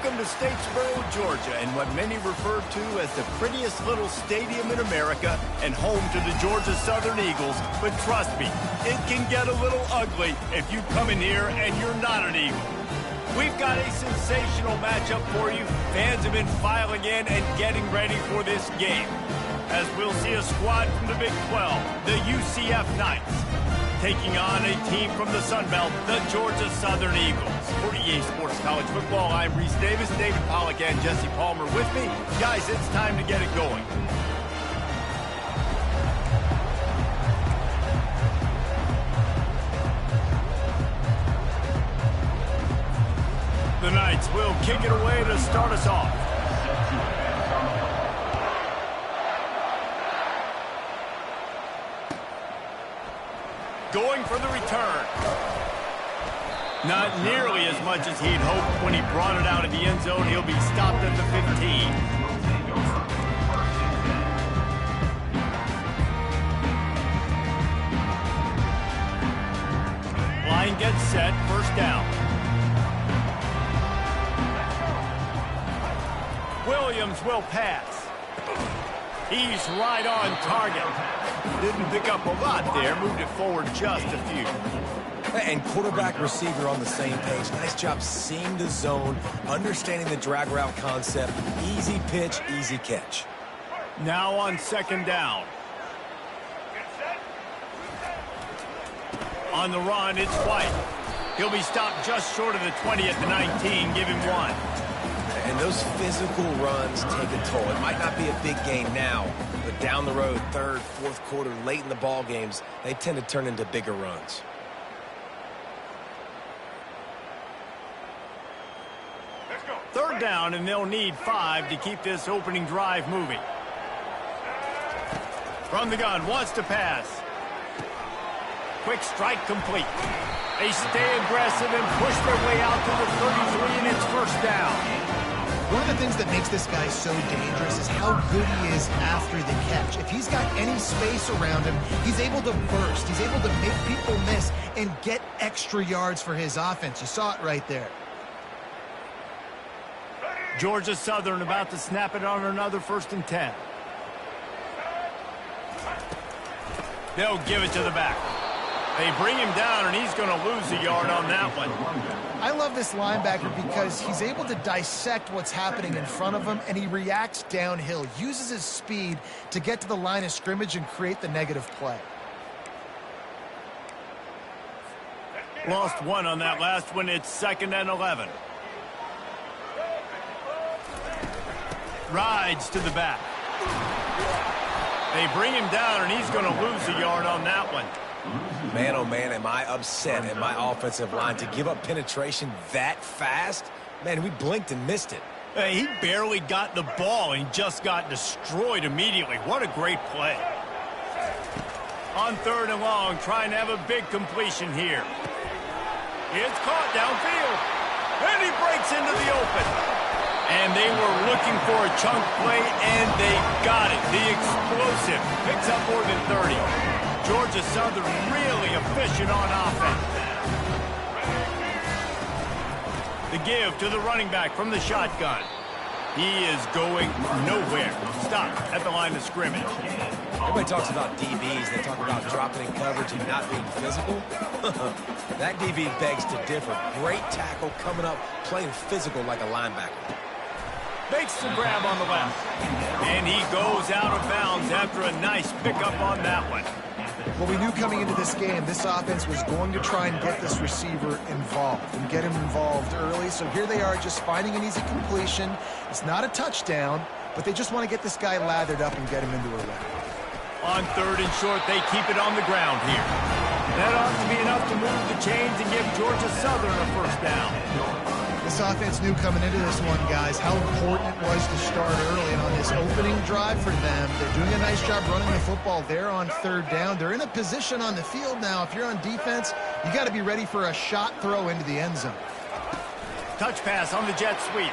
Welcome to Statesboro, Georgia, and what many refer to as the prettiest little stadium in America and home to the Georgia Southern Eagles. But trust me, it can get a little ugly if you come in here and you're not an Eagle. We've got a sensational matchup for you. Fans have been filing in and getting ready for this game, as we'll see a squad from the Big 12, the UCF Knights, taking on a team from the Sun Belt, the Georgia Southern Eagles. For EA Sports College Football, I'm Reese Davis, David Pollack, and Jesse Palmer with me. Guys, it's time to get it going. The Knights will kick it away to start us off. Going for the return. Not nearly as much as he'd hoped when he brought it out of the end zone. He'll be stopped at the 15. Line gets set, first down. Williams will pass. He's right on target. Didn't pick up a lot there, moved it forward just a few. And quarterback, receiver on the same page. Nice job seeing the zone, understanding the drag route concept. Easy pitch, easy catch. Now on second down. On the run, it's White. He'll be stopped just short of the 20 at the 19. Give him one. And those physical runs take a toll. It might not be a big game now, but down the road, third, fourth quarter, late in the ball games, they tend to turn into bigger runs. Third down, and they'll need 5 to keep this opening drive moving. From the gun, wants to pass. Quick strike complete. They stay aggressive and push their way out to the 33, and it's first down. One of the things that makes this guy so dangerous is how good he is after the catch. If he's got any space around him, he's able to burst. He's able to make people miss and get extra yards for his offense. You saw it right there. Georgia Southern about to snap it on another 1st and 10. They'll give it to the back. They bring him down, and he's going to lose a yard on that one. I love this linebacker because he's able to dissect what's happening in front of him, and he reacts downhill, uses his speed to get to the line of scrimmage and create the negative play. Lost one on that last one. It's 2nd and 11. Rides to the back. They bring him down, and he's going to lose a yard on that one. Man, oh man, am I upset at my offensive line to give up penetration that fast? Man, we blinked and missed it. He barely got the ball and just got destroyed immediately. What a great play. On 3rd and long, trying to have a big completion here. It's caught downfield, and he breaks into the open. And they were looking for a chunk play, and they got it. The explosive picks up more than 30. Georgia Southern really efficient on offense. The give to the running back from the shotgun. He is going nowhere. Stop at the line of scrimmage. Everybody talks about DBs. They talk about dropping in coverage and not being physical. That DB begs to differ. Great tackle coming up, playing physical like a linebacker. Makes the grab on the left. And he goes out of bounds after a nice pickup on that one. Well, we knew coming into this game, this offense was going to try and get this receiver involved and get him involved early. So here they are just finding an easy completion. It's not a touchdown, but they just want to get this guy lathered up and get him into a run. On 3rd and short, they keep it on the ground here. That ought to be enough to move the chains and give Georgia Southern a first down. This offense knew coming into this one, guys, how important it was to start early. And on this opening drive for them, they're doing a nice job running the football. They're on 3rd down. They're in a position on the field now. If you're on defense, you got to be ready for a shot throw into the end zone. Touch pass on the jet sweep.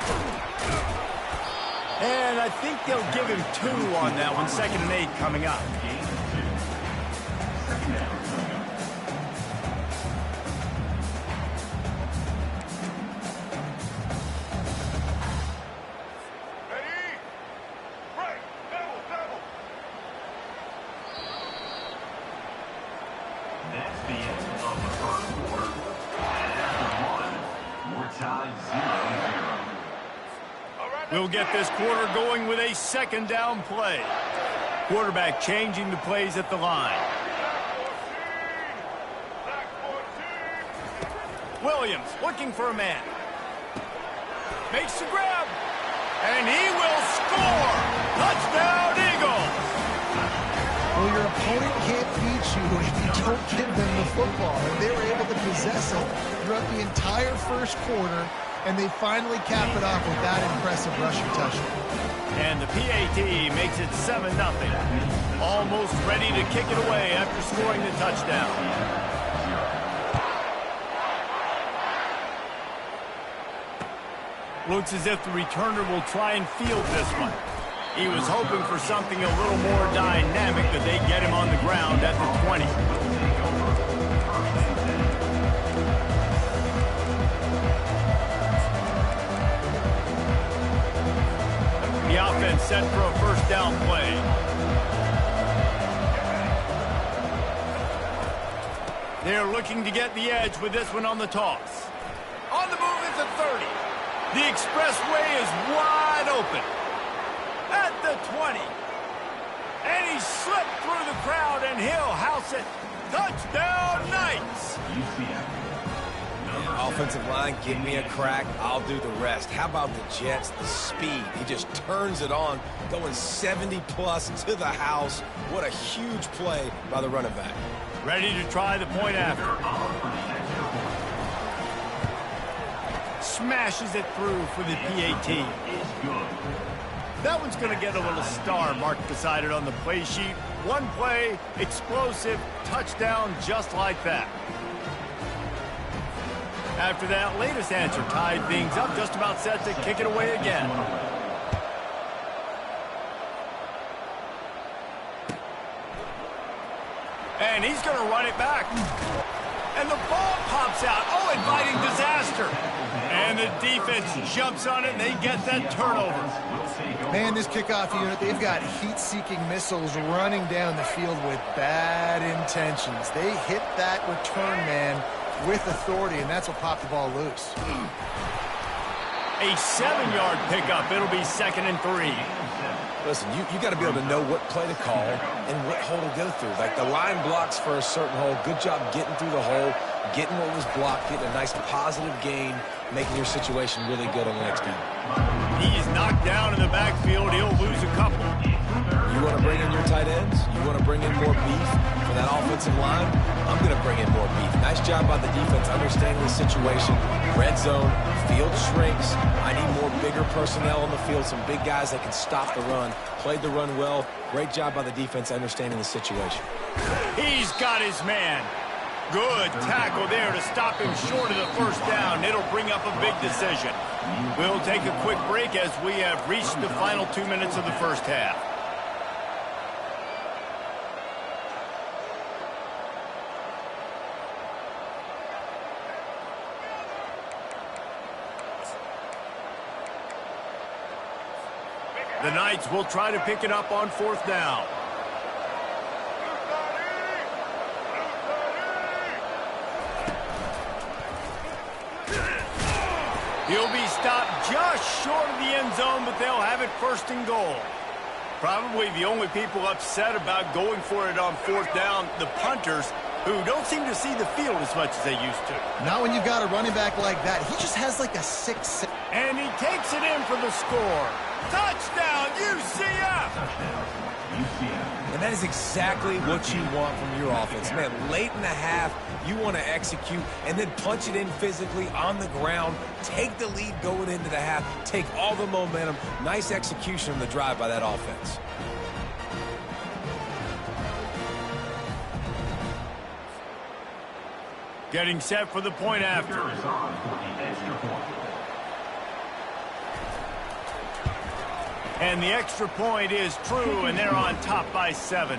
And I think they'll give him 2 on that one. 2nd and 8 coming up. We'll get this quarter going with a second down play. Quarterback changing the plays at the line. Williams looking for a man. Makes the grab. And he will score. Touchdown, Eagles. Well, your opponent can't beat you if you don't give them the football. And they were able to possess it throughout the entire first quarter, and they finally cap it off with that impressive rushing touchdown. And the PAT makes it 7-0. Almost ready to kick it away after scoring the touchdown. Looks as if the returner will try and field this one. He was hoping for something a little more dynamic, that they get him on the ground at the 20. The offense set for a first down play. They're looking to get the edge with this one on the toss. On the move is the 30. The expressway is wide open. At the 20. And he slipped through the crowd, and he'll house it. Touchdown, Knights! Offensive line, give me a crack, I'll do the rest. How about the Jets, the speed? He just turns it on, going 70-plus to the house. What a huge play by the running back. Ready to try the point after. Smashes it through for the PAT. That one's going to get a little star mark decided on the play sheet. One play, explosive, touchdown just like that. After that latest answer tied things up, just about set to kick it away again. And he's going to run it back. And the ball pops out. Oh, inviting disaster. And the defense jumps on it, and they get that turnover. Man, this kickoff unit, they've got heat-seeking missiles running down the field with bad intentions. They hit that return man with authority, and that's what popped the ball loose. A 7-yard pickup. It'll be 2nd and 3. Listen, you got to be able to know what play to call and what hole to go through. Like the line blocks for a certain hole. Good job getting through the hole, getting what was blocked, getting a nice positive gain, making your situation really good on the next game. He's knocked down in the backfield. He'll lose a couple. You want to bring in your tight ends? You want to bring in more beef for that offensive line? I'm going to bring in more beef. Nice job by the defense understanding the situation. Red zone, field shrinks. I need more bigger personnel on the field, some big guys that can stop the run. Played the run well. Great job by the defense understanding the situation. He's got his man. Good tackle there to stop him short of the first down. It'll bring up a big decision. We'll take a quick break as we have reached the final 2 minutes of the first half. The Knights will try to pick it up on 4th down. He'll be stopped just short of the end zone, but they'll have it 1st and goal. Probably the only people upset about going for it on 4th down, the punters, who don't seem to see the field as much as they used to. Not when you've got a running back like that. He just has like a 6'6". And he takes it in for the score. Touchdown, UCF! And that is exactly what you want from your offense. Man, late in the half, you want to execute and then punch it in physically on the ground. Take the lead going into the half. Take all the momentum. Nice execution on the drive by that offense. Getting set for the point after. And the extra point is true, and they're on top by 7.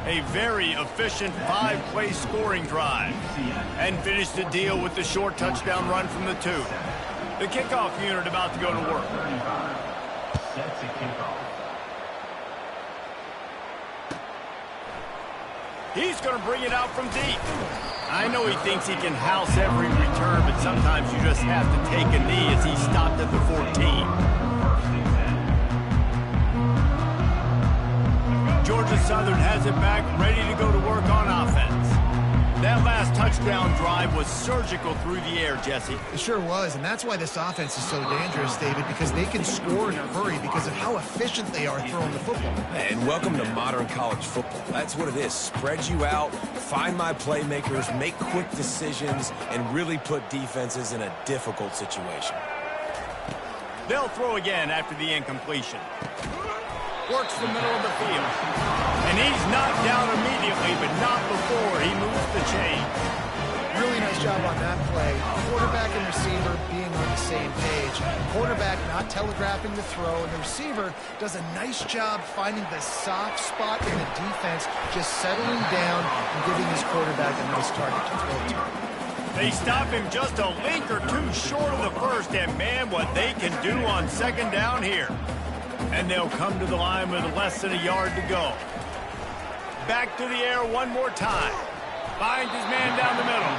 A very efficient 5-play scoring drive. And finish the deal with the short touchdown run from the 2. The kickoff unit about to go to work. He's going to bring it out from deep. I know he thinks he can house every return, but sometimes you just have to take a knee as he stopped at the 14. Georgia Southern has it back, ready to go to work on offense. That last touchdown drive was surgical through the air, Jesse. It sure was, and that's why this offense is so dangerous, David, because they can score in a hurry because of how efficient they are throwing the football. And welcome to modern college football. That's what it is. Spread you out, find my playmakers, make quick decisions, and really put defenses in a difficult situation. They'll throw again after the incompletion. Works the middle of the field. And he's knocked down immediately, but not before he moves the chain. Really nice job on that play. Quarterback and receiver being on the same page. Quarterback not telegraphing the throw, and the receiver does a nice job finding the soft spot in the defense, just settling down and giving his quarterback a nice target to throw to. They stop him just a link or two short of the first, and man, what they can do on second down here. And they'll come to the line with less than a yard to go. Back to the air one more time. Finds his man down the middle.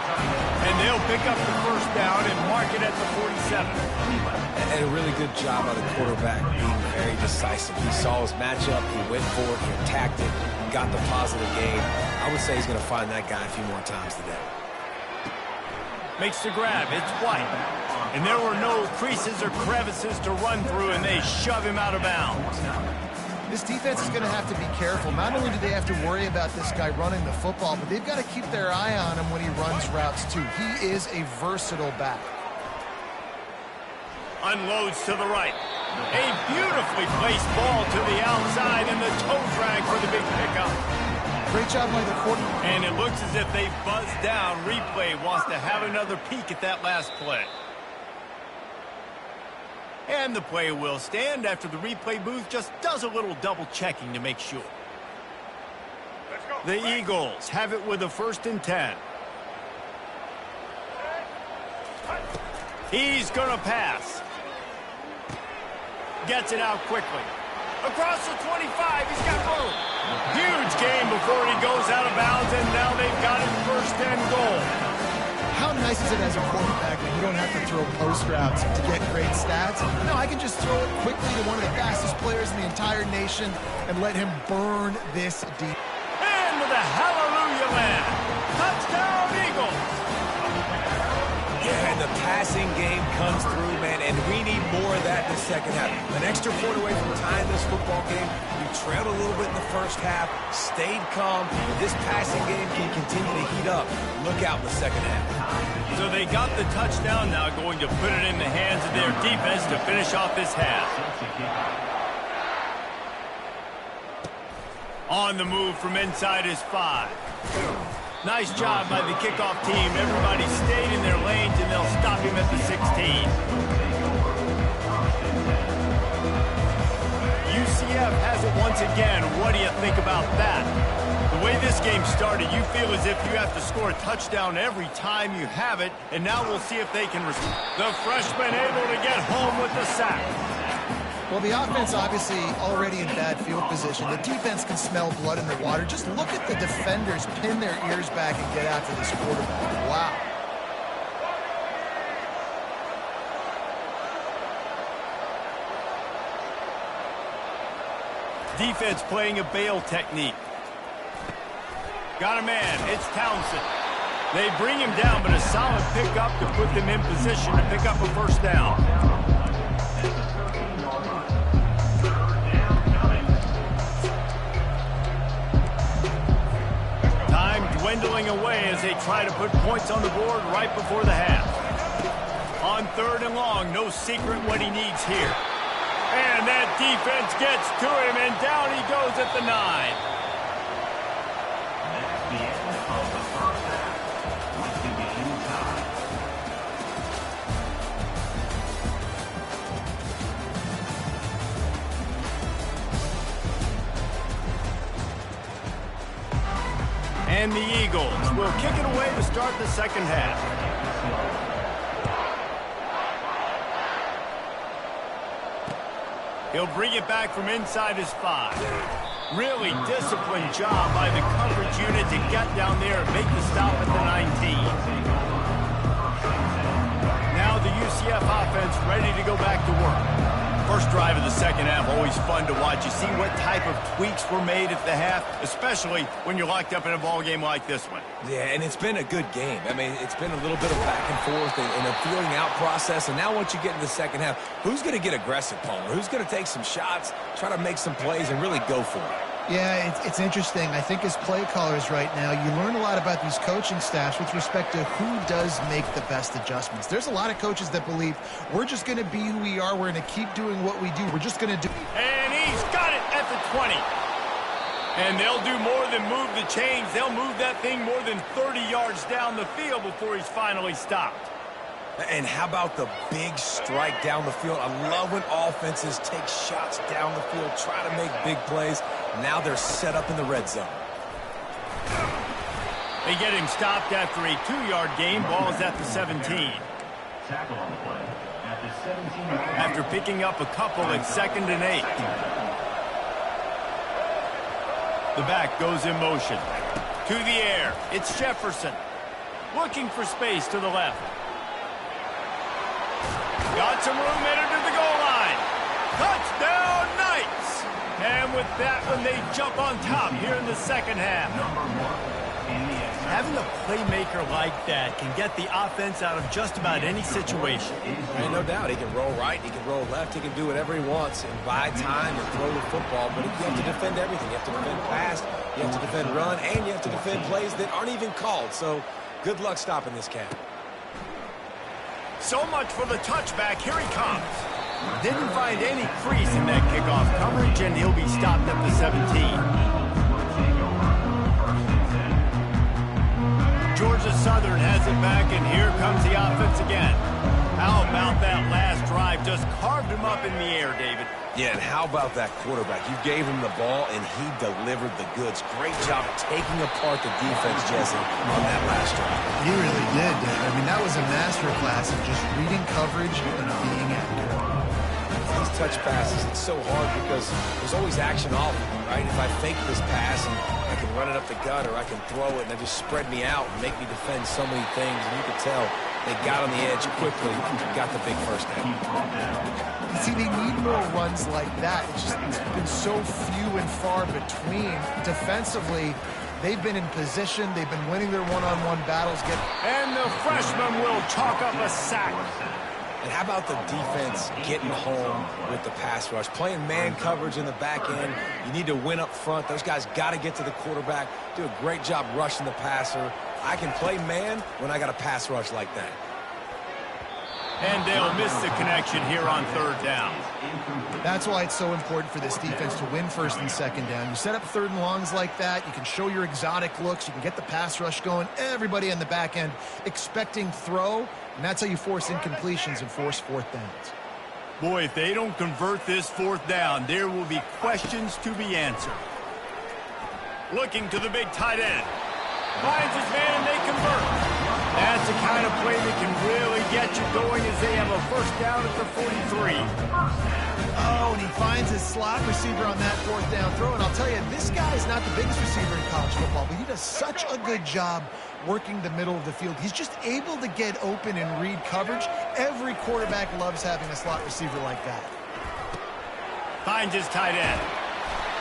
And they'll pick up the first down and mark it at the 47. And a really good job by the quarterback being very decisive. He saw his matchup, he went for it, he attacked it, got the positive gain. I would say he's going to find that guy a few more times today. Makes the grab. It's White. And there were no creases or crevices to run through, and they shove him out of bounds. This defense is going to have to be careful. Not only do they have to worry about this guy running the football, but they've got to keep their eye on him when he runs routes, too. He is a versatile back. Unloads to the right. A beautifully placed ball to the outside, and the toe drag for the big pickup. Great job by the quarterback. And it looks as if they buzzed down. Replay wants to have another peek at that last play. And the play will stand after the replay booth just does a little double checking to make sure. The Eagles have it with a 1st and 10. He's going to pass. Gets it out quickly. Across the 25, he's got room. Huge gain before he goes out of bounds, and now they've got it 1st and goal. How nice is it as a quarterback when you don't have to throw post routes to get great stats? No, I can just throw it quickly to one of the fastest players in the entire nation and let him burn this deep. Into the hallelujah land. Touchdown, Eagles. Yeah, and the passing game comes through, man, and we need more of that in the second half. An extra point away from tying this football game. We trailed a little bit in the first half, stayed calm. This passing game can continue to heat up. Look out in the second half. So they got the touchdown, now going to put it in the hands of their defense to finish off this half. On the move from inside his 5. Nice job by the kickoff team. Everybody stayed in their lanes, and they'll stop him at the 16. UCF has it once again. What do you think about that? The way this game started, you feel as if you have to score a touchdown every time you have it, and now we'll see if they can respond. The freshman able to get home with the sack. Well, the offense obviously already in bad field position. The defense can smell blood in the water. Just look at the defenders pin their ears back and get after this quarterback. Wow. Defense playing a bail technique. Got a man. It's Townsend. They bring him down, but a solid pickup to put them in position to pick up a 1st down. Dwindling away as they try to put points on the board right before the half. On 3rd and long, no secret what he needs here. And that defense gets to him, and down he goes at the 9. And the Eagles will kick it away to start the second half. He'll bring it back from inside his 5. Really disciplined job by the coverage unit to get down there and make the stop at the 19. Now the UCF offense ready to go back to work. First drive of the second half, always fun to watch. You see what type of tweaks were made at the half, especially when you're locked up in a ball game like this one. Yeah, and it's been a good game. I mean, it's been a little bit of back and forth and a feeling out process. And now once you get in the second half, who's going to get aggressive, Palmer? Who's going to take some shots, try to make some plays, and really go for it? Yeah, it's interesting. I think as play callers right now, you learn a lot about these coaching staffs with respect to who does make the best adjustments. There's a lot of coaches that believe we're just going to be who we are. We're going to keep doing what we do. We're just going to do. And he's got it at the 20. And they'll do more than move the chains. They'll move that thing more than 30 yards down the field before he's finally stopped. And how about the big strike down the field? I love when offenses take shots down the field, try to make big plays. Now they're set up in the red zone. They get him stopped after a 2-yard gain. Ball is at the 17. Tackle on the play at the 17. After picking up a couple at 2nd and 8. The back goes in motion. To the air. It's Jefferson. Looking for space to the left. Got some room, headed to the goal line. Touchdown, Knights! And with that one, they jump on top here in the second half. Having a playmaker like that can get the offense out of just about any situation. And no doubt, he can roll right, he can roll left, he can do whatever he wants and buy time and throw the football. But you have to defend everything. You have to defend pass, you have to defend run, and you have to defend plays that aren't even called. So good luck stopping this cat. So much for the touchback. Here he comes. Didn't find any crease in that kickoff coverage, and he'll be stopped at the 17. Georgia Southern has it back, and here comes the offense again. How about that last drive? Just carved him up in the air, David. Yeah, and how about that quarterback? You gave him the ball, and he delivered the goods. Great job taking apart the defense, Jesse, on that last drive. He really did, Dave. I mean, that was a masterclass of just reading coverage and being accurate. These touch passes, it's so hard because there's always action all of them, right? If I fake this pass and I can run it up the gut or I can throw it and they just spread me out and make me defend so many things, and you can tell they got on the edge quickly, got the big first down. See, they need more runs like that. It's been so few and far between. Defensively, they've been in position. They've been winning their one-on-one battles. And the freshman will chalk up a sack. And how about the defense getting home with the pass rush? Playing man coverage in the back end. You need to win up front. Those guys got to get to the quarterback. Do a great job rushing the passer. I can play man when I got a pass rush like that. And they'll miss the connection here on 3rd down. That's why it's so important for this defense to win 1st and 2nd down. You set up 3rd and longs like that. You can show your exotic looks. You can get the pass rush going. Everybody in the back end expecting throw. And that's how you force incompletions and force 4th downs. Boy, if they don't convert this 4th down, there will be questions to be answered. Looking to the big tight end. Finds his man and they convert. That's the kind of play that can really get you going as they have a 1st down at the 43. Oh, and he finds his slot receiver on that 4th down throw. And I'll tell you, this guy is not the biggest receiver in college football, but he does such a good job working the middle of the field. He's just able to get open and read coverage. Every quarterback loves having a slot receiver like that. Finds his tight end.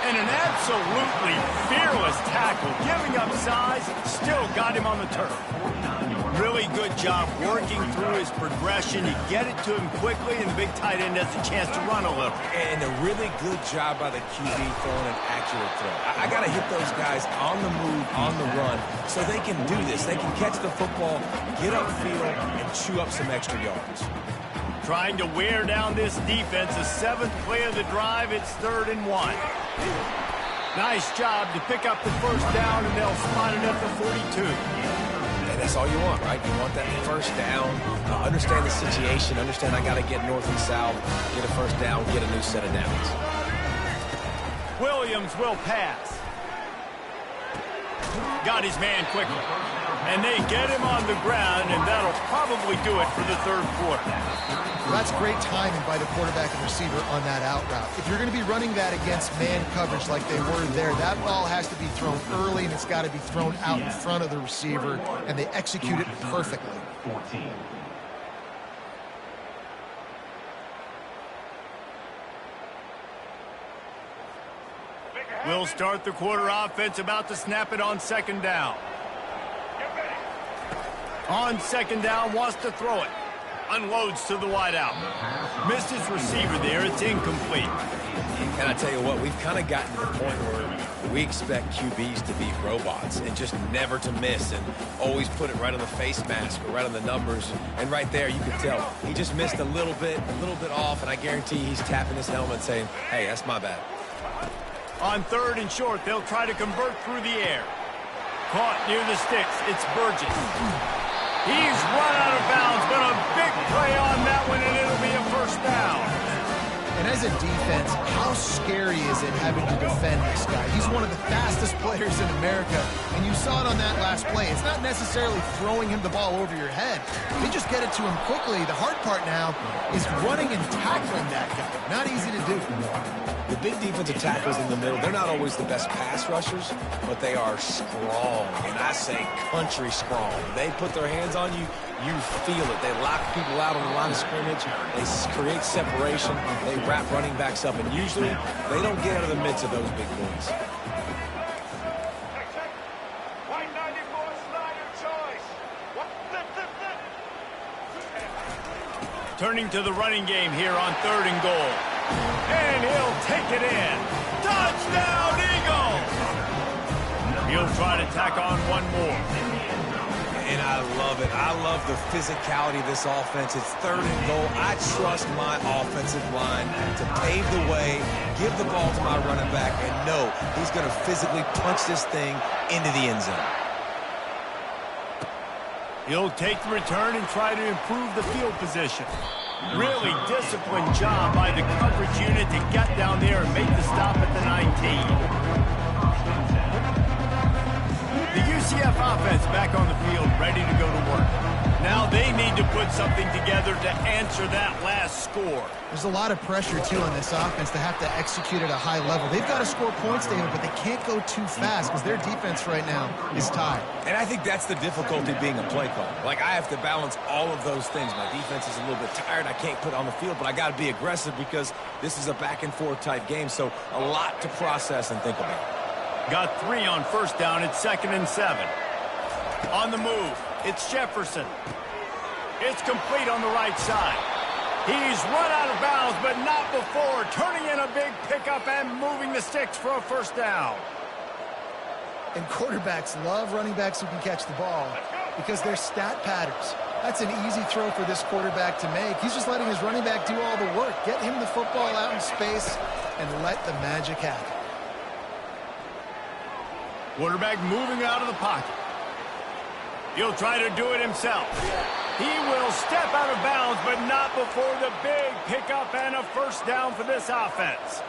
And an absolutely fearless tackle, giving up size, still got him on the turf. Really good job working through his progression. You get it to him quickly, and the big tight end has a chance to run a little. And a really good job by the QB throwing an accurate throw. I got to hit those guys on the move, on the run, so they can do this. They can catch the football, get upfield, and chew up some extra yards. Trying to wear down this defense. The 7th play of the drive. It's 3rd and 1. Nice job to pick up the 1st down, and they'll spot it at the 42. And that's all you want, right? You want that 1st down. Understand the situation. Understand I got to get north and south, get a 1st down, get a new set of downs. Williams will pass. Got his man quickly. And they get him on the ground, and that'll probably do it for the 3rd quarter. Well, that's great timing by the quarterback and receiver on that out route. If you're going to be running that against man coverage like they were there, that ball has to be thrown early, and it's got to be thrown out in front of the receiver, and they execute it perfectly. 14. We'll start the quarter offense, about to snap it on second down. On second down, wants to throw it. Unloads to the wideout. Missed his receiver there. It's incomplete. And I tell you what, we've kind of gotten to the point where we expect QBs to be robots and just never to miss and always put it right on the face mask or right on the numbers. And right there, you can tell he just missed a little bit off, and I guarantee he's tapping his helmet saying, hey, that's my bad. On third and short, they'll try to convert through the air. Caught near the sticks. It's Burgess. He's run out of bounds, but a big play on that one, and it'll be a first down. And as a defense, how scary is it having to defend this guy? He's one of the fastest players in America, and you saw it on that last play. It's not necessarily throwing him the ball over your head. They just get it to him quickly. The hard part now is running and tackling that guy. Not easy to do. The big defensive tackles in the middle, they're not always the best pass rushers, but they are strong, and I say country strong. They put their hands on you, you feel it. They lock people out on the line of scrimmage. They create separation. They wrap running backs up, and usually they don't get out of the midst of those big boys. Turning to the running game here on third and goal. And he'll take it in. Touchdown, Eagles! He'll try to tack on one more. And I love it. I love the physicality of this offense. It's third and goal. I trust my offensive line to pave the way, give the ball to my running back, and know he's going to physically punch this thing into the end zone. He'll take the return and try to improve the field position. Really disciplined job by the coverage unit to get down there and make the stop at the 19. The UCF offense back on the field, ready to go to work. Now they need to put something together to answer that last score. There's a lot of pressure, too, on this offense to have to execute at a high level. They've got to score points, David, but they can't go too fast because their defense right now is tied. And I think that's the difficulty being a play caller. Like, I have to balance all of those things. My defense is a little bit tired. I can't put it on the field, but I got to be aggressive because this is a back-and-forth type game, so a lot to process and think about. Got 3 on first down. It's 2nd and 7. On the move, it's Jefferson. It's complete on the right side. He's run out of bounds, but not before. Turning in a big pickup and moving the sticks for a first down. And quarterbacks love running backs who can catch the ball because they're stat patterns. That's an easy throw for this quarterback to make. He's just letting his running back do all the work. Get him the football out in space and let the magic happen. Quarterback moving out of the pocket. He'll try to do it himself. He will step out of bounds, but not before the big pickup and a first down for this offense.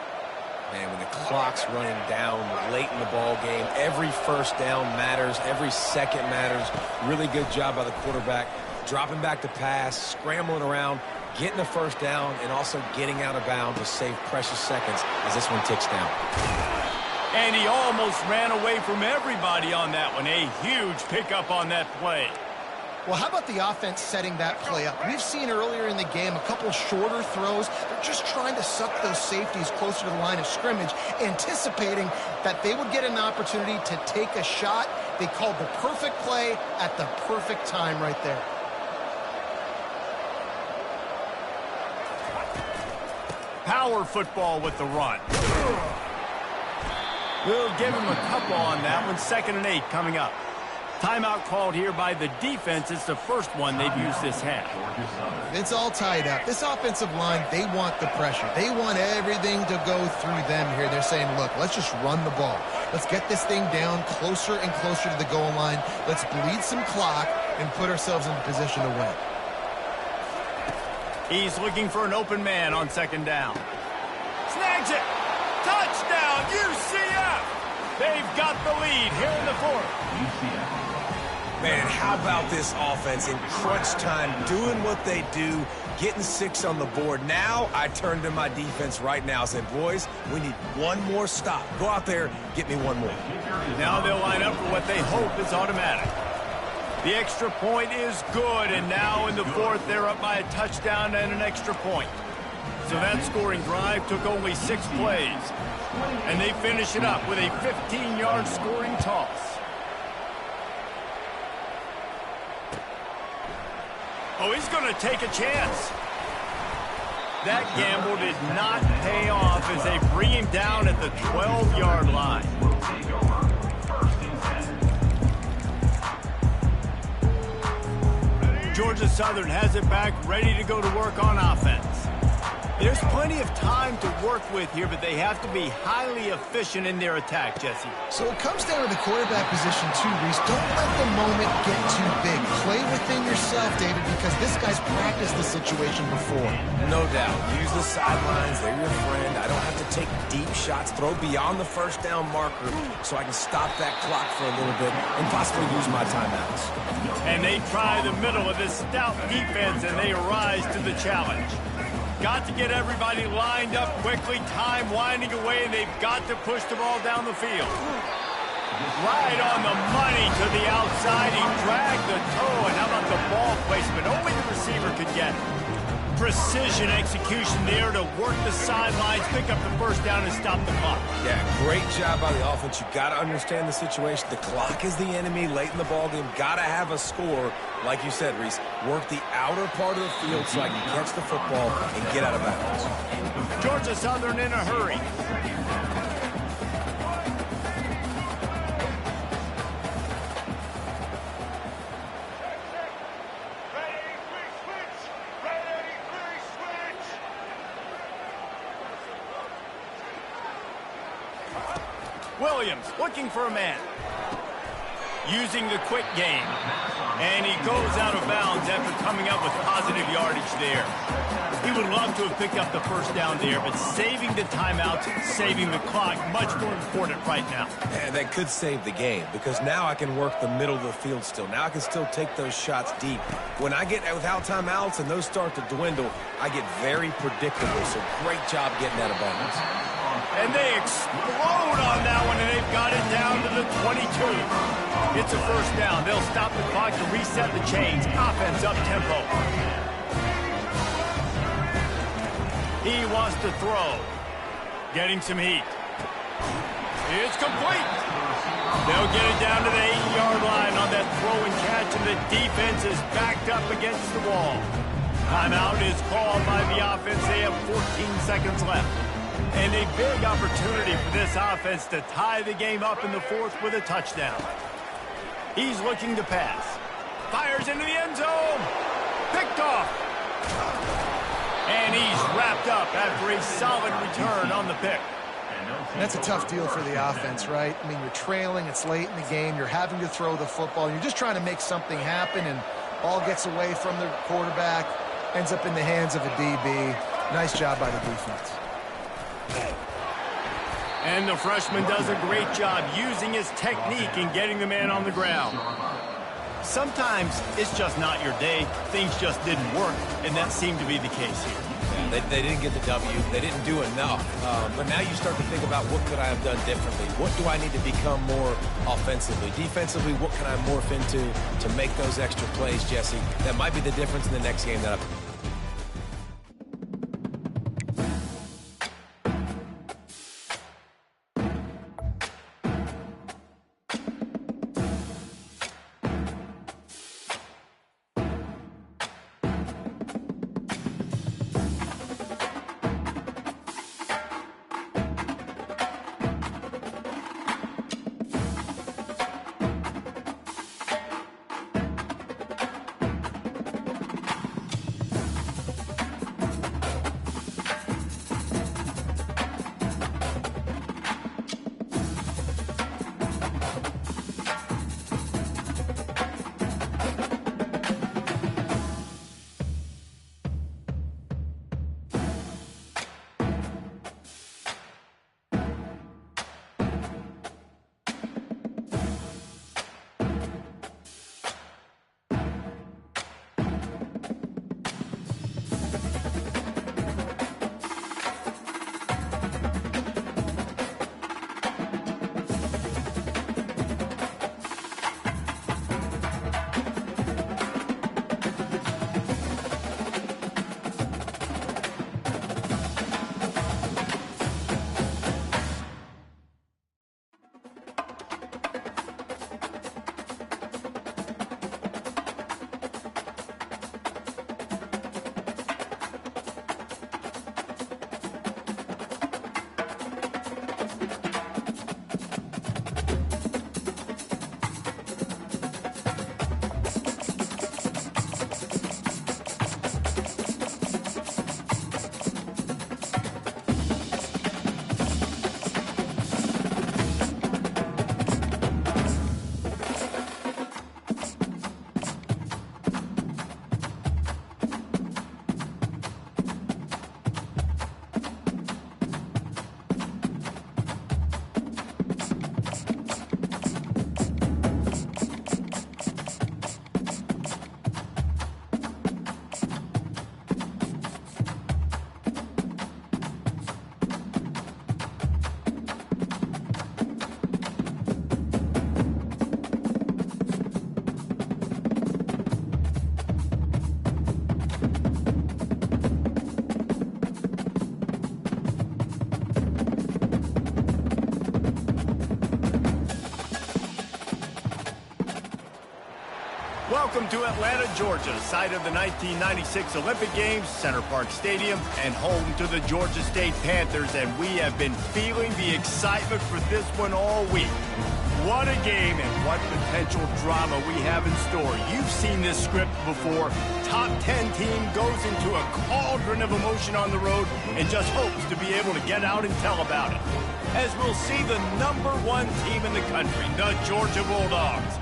Man, when the clock's running down late in the ball game, every first down matters, every second matters. Really good job by the quarterback, dropping back to pass, scrambling around, getting the first down, and also getting out of bounds to save precious seconds as this one ticks down. And he almost ran away from everybody on that one. A huge pickup on that play. Well, how about the offense setting that play up? We've seen earlier in the game a couple shorter throws. They're just trying to suck those safeties closer to the line of scrimmage, anticipating that they would get an opportunity to take a shot. They called the perfect play at the perfect time right there. Power football with the run. We'll give him a couple on that one. 2nd and 8 coming up. Timeout called here by the defense. It's the first one they've used this half. It's all tied up. This offensive line, they want the pressure. They want everything to go through them here. They're saying, look, let's just run the ball. Let's get this thing down closer and closer to the goal line. Let's bleed some clock and put ourselves in position to win. He's looking for an open man on 2nd down. Snags it. Touchdown, UCF. They've got the lead here in the 4th. Man, how about this offense in crunch time, doing what they do, getting 6 on the board. Now I turn to my defense right now and say, boys, we need one more stop. Go out there, get me one more. Now they'll line up for what they hope is automatic. The extra point is good, and now in the 4th, they're up by a touchdown and an extra point. So that scoring drive took only 6 plays. And they finish it up with a 15-yard scoring toss. Oh, he's going to take a chance. That gamble did not pay off as they bring him down at the 12-yard line. Georgia Southern has it back, ready to go to work on offense. There's plenty of time to work with here, but they have to be highly efficient in their attack, Jesse. So it comes down to the quarterback position too, Reese. Don't let the moment get too big. Play within yourself, David, because this guy's practiced the situation before. No doubt. Use the sidelines. They're your friend. I don't have to take deep shots. Throw beyond the first down marker so I can stop that clock for a little bit and possibly use my timeouts. And they try the middle of this stout defense, and they rise to the challenge. Got to get everybody lined up quickly, time winding away, and they've got to push the ball down the field. Right on the money to the outside. He dragged the toe, and how about the ball placement? Only the receiver could get it. Precision execution there to work the sidelines, pick up the first down, and stop the clock. Yeah, great job by the offense. You got to understand the situation. The clock is the enemy late in the ballgame. Got to have a score. Like you said, Reese, work the outer part of the field so I can catch the football and get out of bounds. Georgia Southern in a hurry. Williams looking for a man. Using the quick game. And he goes out of bounds after coming up with positive yardage there. He would love to have picked up the first down there, but saving the timeouts, saving the clock, much more important right now. And that could save the game because now I can work the middle of the field still. Now I can still take those shots deep. When I get without timeouts and those start to dwindle, I get very predictable. So great job getting out of bounds. And they explode on that one, and they've got it down to the 22. It's a first down. They'll stop the clock to reset the chains. Offense up tempo. He wants to throw. Getting some heat. It's complete. They'll get it down to the 8-yard line on that throw and catch, and the defense is backed up against the wall. Timeout is called by the offense. They have 14 seconds left. And a big opportunity for this offense to tie the game up in the fourth with a touchdown. He's looking to pass. Fires into the end zone. Picked off. And he's wrapped up after a solid return on the pick. That's a tough deal for the offense, right? I mean, you're trailing. It's late in the game. You're having to throw the football. You're just trying to make something happen, and ball gets away from the quarterback, ends up in the hands of a DB. Nice job by the defense. And the freshman does a great job using his technique and getting the man on the ground. Sometimes it's just not your day. Things just didn't work, and that seemed to be the case here. Yeah, they didn't get the W. They didn't do enough. But now you start to think about what could I have done differently? What do I need to become more offensively? Defensively, what can I morph into to make those extra plays, Jesse? That might be the difference in the next game that I've... Welcome to Atlanta, Georgia, site of the 1996 Olympic Games, Center Park Stadium, and home to the Georgia State Panthers, and we have been feeling the excitement for this one all week. What a game and what potential drama we have in store. You've seen this script before. Top 10 team goes into a cauldron of emotion on the road and just hopes to be able to get out and tell about it. As we'll see the #1 team in the country, the Georgia Bulldogs,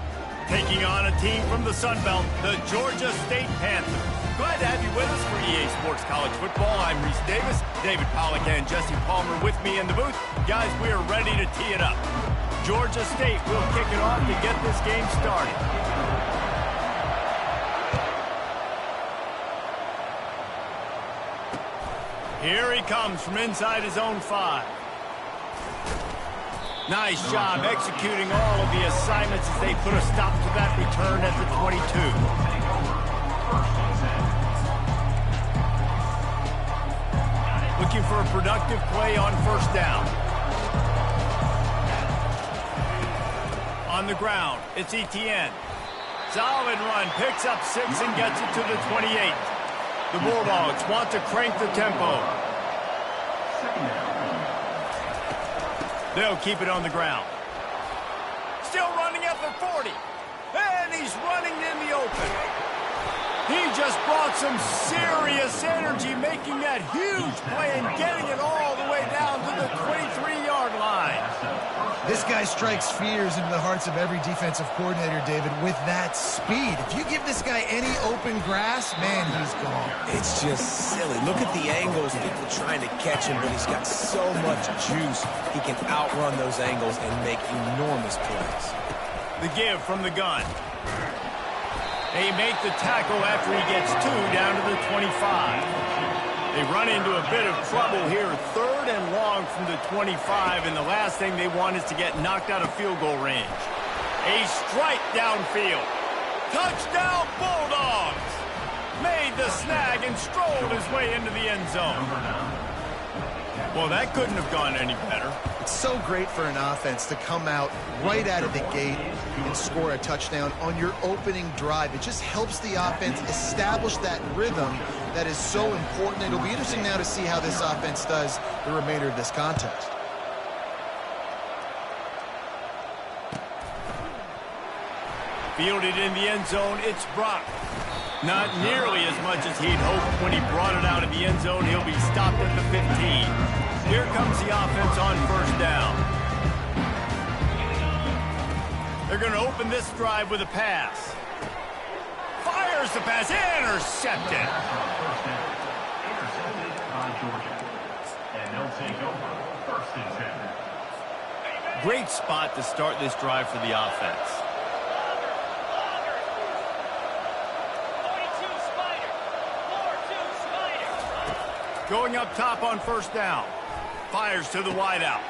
taking on a team from the Sun Belt, the Georgia State Panthers. Glad to have you with us for EA Sports College Football. I'm Reese Davis, David Pollack and Jesse Palmer with me in the booth. Guys, we are ready to tee it up. Georgia State will kick it off to get this game started. Here he comes from inside his own 5. Nice job executing all of the assignments as they put a stop to that return at the 22. Looking for a productive play on first down. On the ground, it's Etienne. Solid run, picks up 6 and gets it to the 28. The Bulldogs want to crank the tempo. They'll keep it on the ground. Still running at the 40. And he's running in the open. He just brought some serious energy, making that huge play and getting it all the way down to the 23-yard line. This guy strikes fears into the hearts of every defensive coordinator, David, with that speed. If you give this guy any open grass, man, he's gone. It's just silly. Look at the angles, people trying to catch him, but he's got so much juice. He can outrun those angles and make enormous plays. The give from the gun. They make the tackle after he gets 2 down to the 25. They run into a bit of trouble here, 3rd and long from the 25, and the last thing they want is to get knocked out of field goal range. A strike downfield. Touchdown Bulldogs! Made the snag and strolled his way into the end zone. Well, that couldn't have gone any better. It's so great for an offense to come out right out of the gate and score a touchdown on your opening drive. It just helps the offense establish that rhythm that is so important. It'll be interesting now to see how this offense does the remainder of this contest. Fielded in the end zone, it's Brock. Not nearly as much as he'd hoped when he brought it out of the end zone. He'll be stopped at the 15. Here comes the offense on first down. They're going to open this drive with a pass. Fires the pass, intercepted. Intercepted by Georgia. And they'll take over 1st and 10. Great spot to start this drive for the offense. Going up top on first down. Fires to the wideout.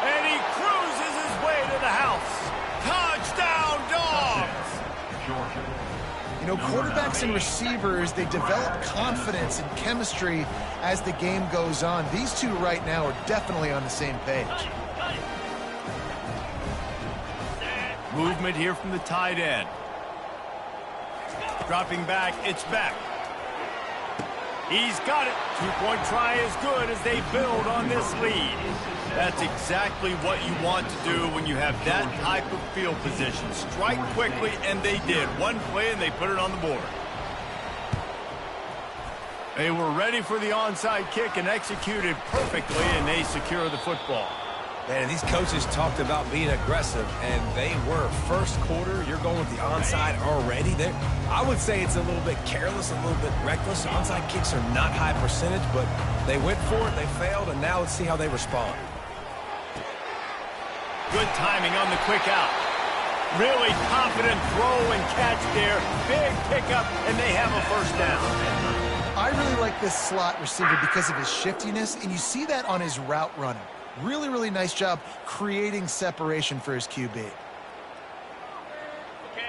And he cruises his way to the house. Touchdown, Dogs! You know, quarterbacks and receivers, they develop confidence and chemistry as the game goes on. These two right now are definitely on the same page. Movement here from the tight end. Dropping back, it's Beck. He's got it. 2-point try is good as they build on this lead. That's exactly what you want to do when you have that type of field position. Strike quickly, and they did. One play, and they put it on the board. They were ready for the onside kick and executed perfectly, and they secure the football. Man, these coaches talked about being aggressive, and they were. First quarter, you're going with the onside already. I would say it's a little bit careless, a little bit reckless. Onside kicks are not high percentage, but they went for it, they failed, and now let's see how they respond. Good timing on the quick out. Really confident throw and catch there. Big pickup, and they have a first down. I really like this slot receiver because of his shiftiness, and you see that on his route running. Really, really nice job creating separation for his QB.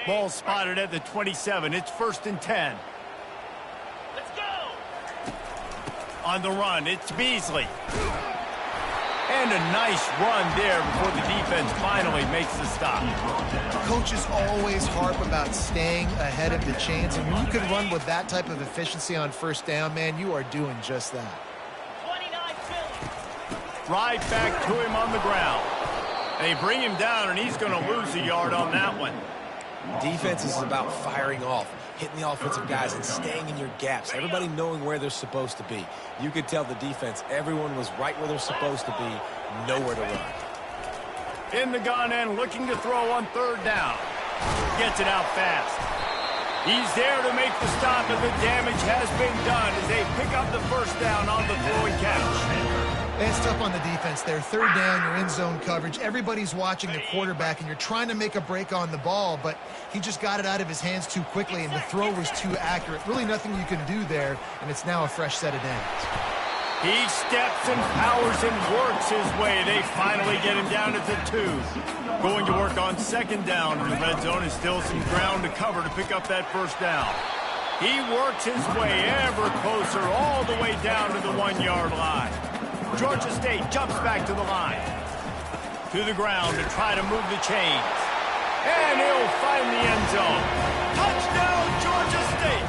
Ball spotted at the 27. It's 1st and 10. Let's go! On the run, it's Beasley. And a nice run there before the defense finally makes the stop. Coaches always harp about staying ahead of the chains, and when you can run with that type of efficiency on first down, man, you are doing just that. Right back to him on the ground. They bring him down, and he's going to lose a yard on that one. Defense is about firing off, hitting the offensive guys, and staying in your gaps. Everybody knowing where they're supposed to be. You could tell the defense, everyone was right where they're supposed to be, nowhere to run. In the gun and looking to throw on third down. Gets it out fast. He's there to make the stop, and the damage has been done as they pick up the first down on the throw and catch. It's tough on the defense there. Third down, you're in zone coverage. Everybody's watching the quarterback, and you're trying to make a break on the ball, but he just got it out of his hands too quickly, and the throw was too accurate. Really nothing you can do there, and it's now a fresh set of downs. He steps and powers and works his way. They finally get him down at the 2. Going to work on second down. The red zone is still some ground to cover to pick up that first down. He works his way ever closer all the way down to the 1-yard line. Georgia State jumps back to the line. To the ground to try to move the chains. And he'll find the end zone. Touchdown, Georgia State!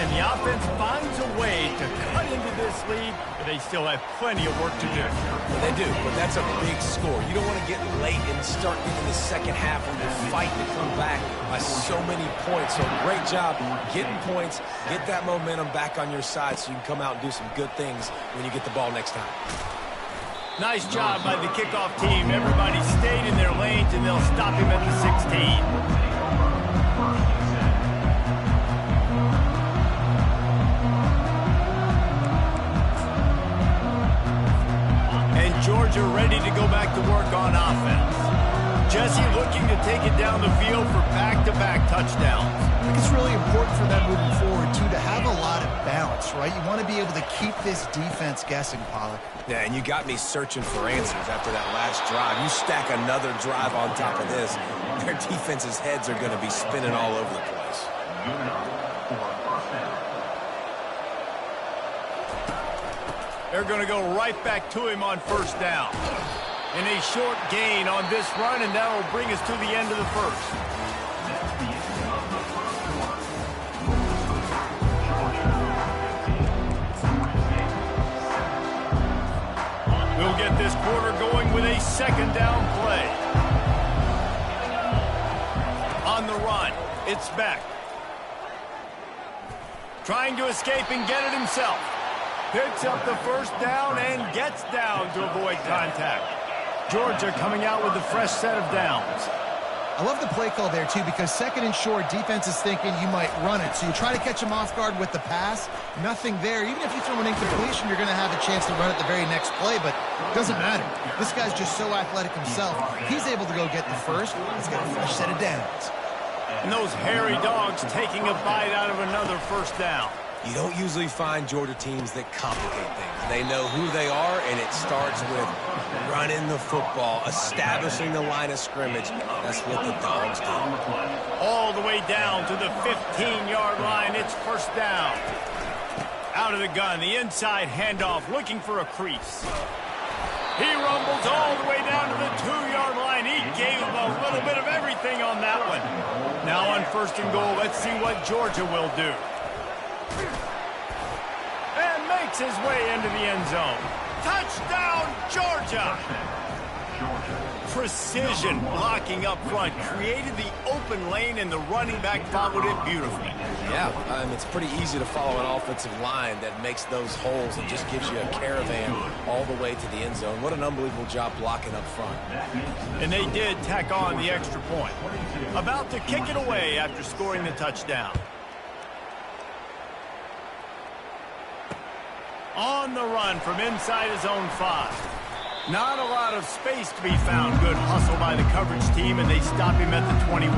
And the offense finds a way to cut into this lead, but they still have plenty of work to do. Well, they do, but that's a big score. You don't want to get late and start into the second half when you're fighting to come back by so many points. So great job getting points, get that momentum back on your side so you can come out and do some good things when you get the ball next time. Nice job by the kickoff team. Everybody stayed in their lanes, and they'll stop him at the 16. Georgia ready to go back to work on offense. Jesse looking to take it down the field for back-to-back touchdowns. I think it's really important for them moving forward, too, to have a lot of balance, right? You want to be able to keep this defense guessing, Pollack. Yeah, and you got me searching for answers after that last drive. You stack another drive on top of this, their defense's heads are going to be spinning all over the place. They're going to go right back to him on first down. And a short gain on this run, and that will bring us to the end of the first. We'll get this quarter going with a second down play. On the run, it's Beck. Trying to escape and get it himself. Picks up the first down and gets down to avoid contact. Georgia coming out with a fresh set of downs. I love the play call there, too, because second and short, defense is thinking you might run it. So you try to catch him off guard with the pass. Nothing there. Even if you throw an incompletion, you're going to have a chance to run it the very next play, but it doesn't matter. This guy's just so athletic himself. He's able to go get the first. He's got a fresh set of downs. And those hairy dogs taking a bite out of another first down. You don't usually find Georgia teams that complicate things. They know who they are, and it starts with running the football, establishing the line of scrimmage. That's what the dogs do. All the way down to the 15-yard line. It's first down. Out of the gun, the inside handoff, looking for a crease. He rumbles all the way down to the 2-yard line. He gave him a little bit of everything on that one. Now on first and goal, let's see what Georgia will do. And makes his way into the end zone. Touchdown, Georgia! Precision blocking up front created the open lane, and the running back followed it beautifully. Yeah, it's pretty easy to follow an offensive line that makes those holes and just gives you a caravan all the way to the end zone. What an unbelievable job blocking up front. And they did tack on the extra point. About to kick it away after scoring the touchdown. On the run from inside his own 5. Not a lot of space to be found. Good hustle by the coverage team, and they stop him at the 21.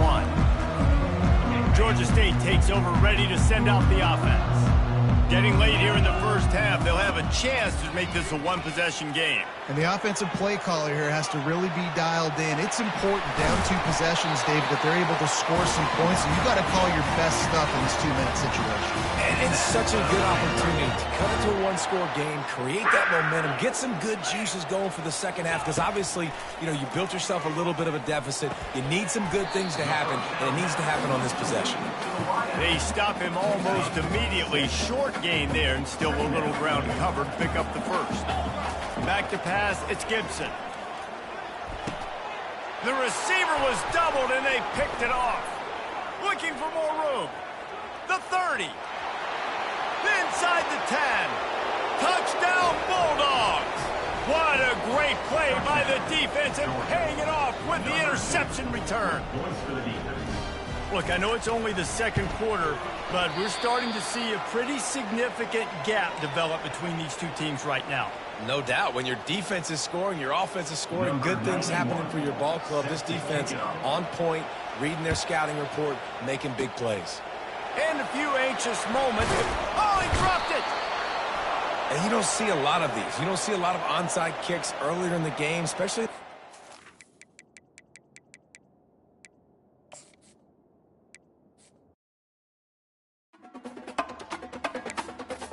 Georgia State takes over, ready to send out the offense. Getting late here in the first half, they'll have a chance to make this a one-possession game. And the offensive play caller here has to really be dialed in. It's important down 2 possessions, David, that they're able to score some points. And you've got to call your best stuff in this 2-minute situation. And such a good opportunity to cut it to a one-score game, create that momentum, get some good juices going for the second half. Because obviously, you built yourself a little bit of a deficit. You need some good things to happen, and it needs to happen on this possession. They stop him almost immediately. Short gain there, and still a little ground covered. Pick up the first. Back to pass, it's Gibson. The receiver was doubled, and they picked it off. Looking for more room. The 30. Inside the 10. Touchdown, Bulldogs. What a great play by the defense, and paying it off with the interception return. Look, I know it's only the second quarter, but we're starting to see a pretty significant gap develop between these two teams right now. No doubt. When your defense is scoring, your offense is scoring, good things happening for your ball club. This defense on point, reading their scouting report, making big plays. And a few anxious moments. Oh, he dropped it! And you don't see a lot of these. You don't see a lot of onside kicks earlier in the game, especially